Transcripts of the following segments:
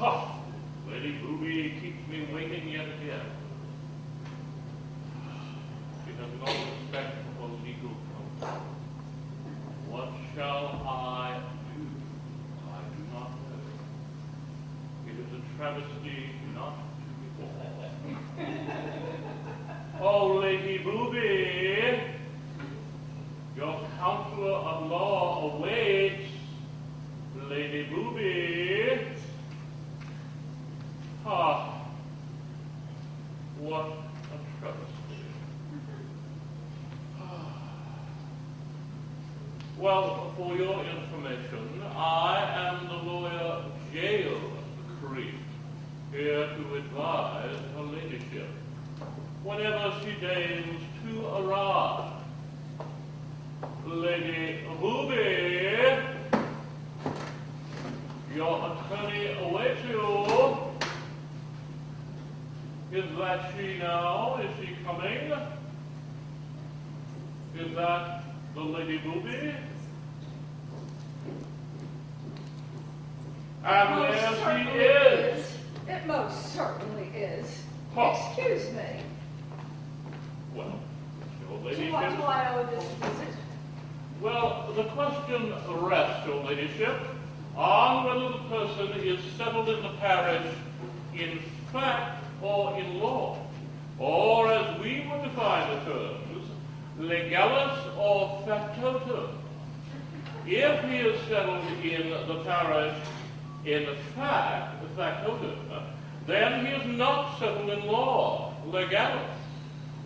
Ha! Lady Booby keeps me waiting yet again. She has no respect for legal counsel. What shall I do? I do not know. It is a travesty not to be born. Oh, Lady Booby, your counselor of law awaits. Lady Booby. Ah, what a travesty. Well, for your information, I am the lawyer Gaolcreep, here to advise her ladyship whenever she deigns to arrive. Lady Booby, your attorney awaits you. Is that she now? Is she coming? Is that the Lady Booby? And there she is. It most certainly is. Huh. Excuse me. Well, your To ladyship. what do I owe this visit? Well, the question rests, your ladyship, on whether the person is settled in the parish in fact or in law, or as we would define the terms, legalis or factotum. If he is settled in the parish in fact, factotum, then he is not settled in law, legalis.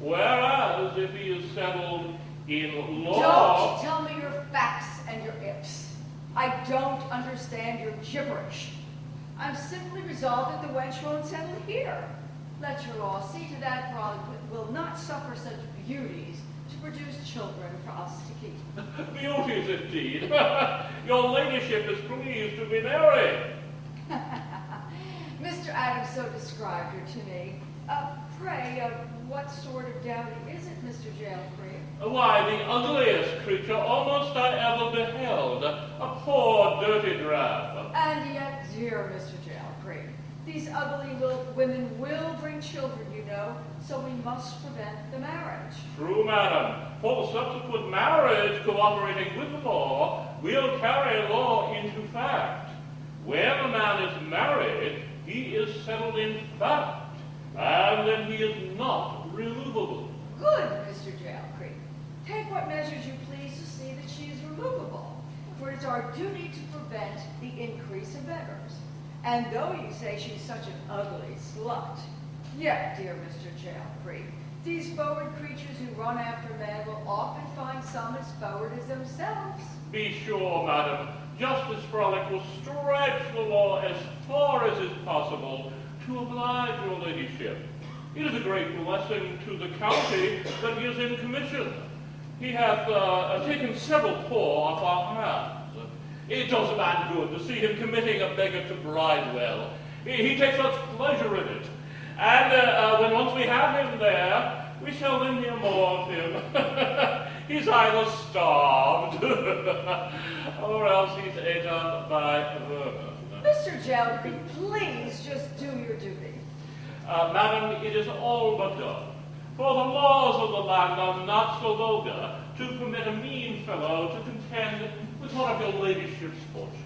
Whereas if he is settled in law... Don't tell me your facts and your ifs. I don't understand your gibberish. I'm simply resolved that the wench won't settle here. Let your law see to that, for I will not suffer such beauties to produce children for us to keep. Beauties indeed. Your ladyship is pleased to be married. Mr. Adams so described her to me. Pray, what sort of dowdy is it, Mr. Gaolcreep? Why, the ugliest creature almost I ever beheld. A poor, dirty drab. And yet, dear Mr. Gaolcreep, these ugly women will bring children, you know, so we must prevent the marriage. True, madam. For the subsequent marriage cooperating with the law, we'll carry law into fact. When a man is married, he is settled in fact, and then he is not removable. Good, Mr. Gaolcreep. Take what measures you please to see that she is removable, for it is our duty to prevent the increase of beggars. And though you say she's such an ugly slut, yet, dear Mr. Gaolcreep, these forward creatures who run after men will often find some as forward as themselves. Be sure, madam, Justice Frolic will stretch the law as far as is possible to oblige your ladyship. It is a great blessing to the county that he is in commission. He hath taken several poor off our hands. It does a man good to see him committing a beggar to Bridewell. He takes such pleasure in it. And when once we have him there, we shall then hear more of him. He's either starved, or else he's ate up by vermin. Mr. Gaolcreep, please just do your duty. Madam, it is all but done. For the laws of the land are not so vulgar to permit a mean fellow to contend with one of your ladyship's fortune.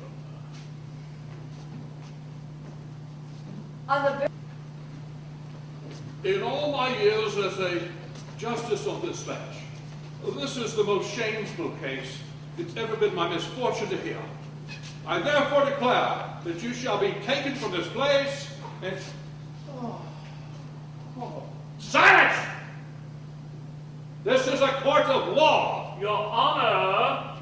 In all my years as a justice of this bench, this is the most shameful case it's ever been my misfortune to hear. I therefore declare that you shall be taken from this place and... Silence! This is a court of law. Your Honor,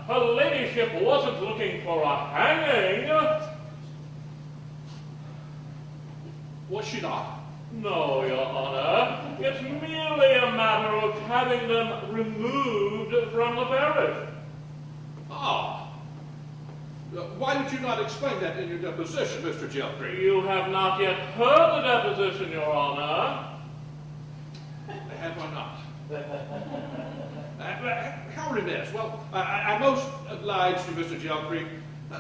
her ladyship wasn't looking for a hanging. Was she not? No, Your Honor. It's merely a matter of having them removed from the parish. Ah. Why did you not explain that in your deposition, Mr. Gaolcreep? You have not yet heard the deposition, Your Honor. Have I not? How remiss. Well, I'm most obliged to Mr. Gaolcreep.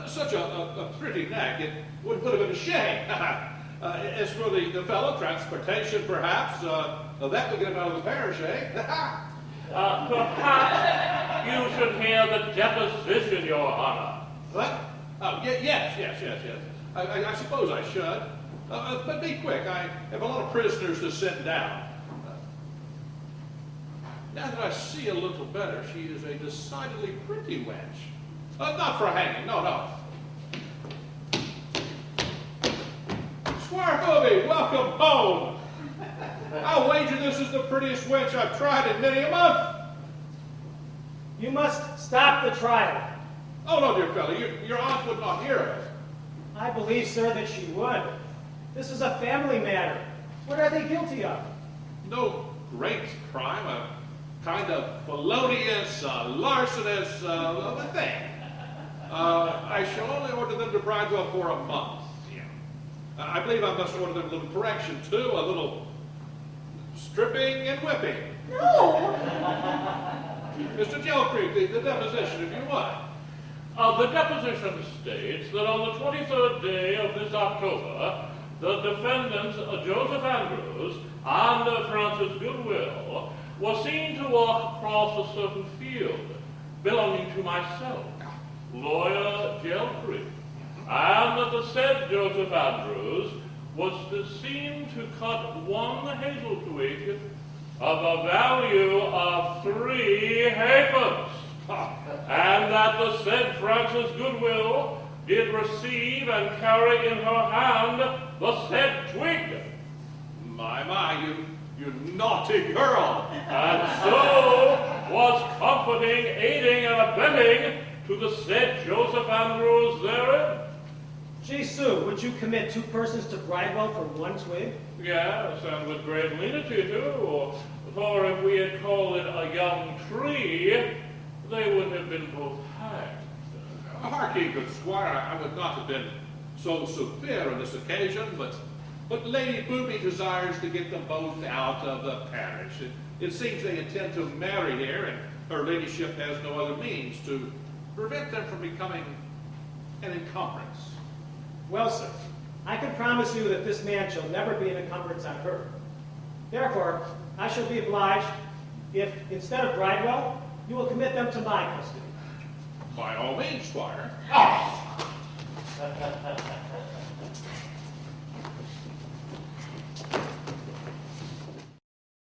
Such a pretty neck, it would put him in a shame. As for the fellow, transportation perhaps, that would get him out of the parish, eh? Perhaps you should hear the deposition, Your Honor. What? Oh, yes. I suppose I should. But be quick, I have a lot of prisoners to send down. Now that I see a little better, she is a decidedly pretty wench. Not for hanging, no. Squire Booby, welcome home. I'll wager this is the prettiest wench I've tried in many a month. You must stop the trial. Oh, no, dear fellow, your aunt would not hear of it. I believe, sir, that she would. This is a family matter. What are they guilty of? No great crime, a kind of felonious, larcenous thing. I shall only order them to Bridewell for a month. I believe I must order them a little correction, too, a little stripping and whipping. No! Mr. Gaolcreep, the deposition, if you would. The deposition states that on the 23rd day of this October, the defendants, Joseph Andrews and Francis Goodwill, were seen to walk across a certain field belonging to myself, Lawyer Gaolcreep, and that the said Joseph Andrews was seen to cut one hazel twig of a value of 3 halfpence, and that the said Frances Goodwill did receive and carry in her hand the said twig. My, you naughty girl. And so was comforting, aiding, and abetting to the said Joseph Andrews therein. Jesu, would you commit 2 persons to Bridewell for 1 twig? Yes, and with great lenity too, for if we had called it a young tree, they would have been both hanged. Harkee, good squire, I would not have been so severe on this occasion, but Lady Booby desires to get them both out of the parish. It seems they intend to marry here, and her ladyship has no other means to prevent them from becoming an encumbrance. Well, sir, I can promise you that this man shall never be an encumbrance on her. Therefore, I shall be obliged if, instead of Bridewell, you will commit them to my custody. By all means, squire.